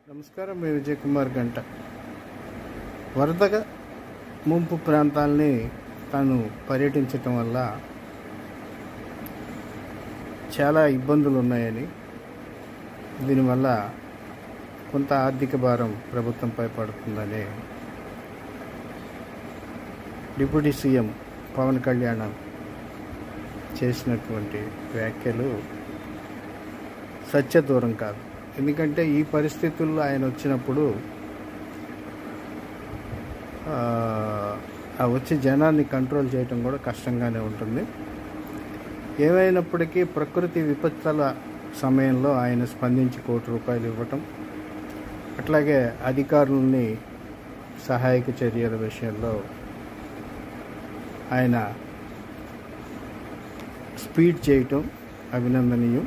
నమస్కారం. మీ విజయ్ కుమార్ గంట. వరదగా ముంపు ప్రాంతాలని తాను పర్యటించటం వల్ల చాలా ఇబ్బందులు ఉన్నాయని, దీనివల్ల కొంత ఆర్థిక భారం ప్రభుత్వంపై పడుతుందని డిప్యూటీ సీఎం పవన్ కళ్యాణ్ చేసినటువంటి వ్యాఖ్యలు సత్యదూరం కాదు. ఎందుకంటే ఈ పరిస్థితుల్లో ఆయన వచ్చినప్పుడు వచ్చే జనాన్ని కంట్రోల్ చేయటం కూడా కష్టంగానే ఉంటుంది. ఏమైనప్పటికీ ప్రకృతి విపత్తుల సమయంలో ఆయన స్పందించి ₹1 ఇవ్వటం, అట్లాగే అధికారులని సహాయక చర్యల విషయంలో ఆయన స్పీడ్ చేయటం అభినందనీయం.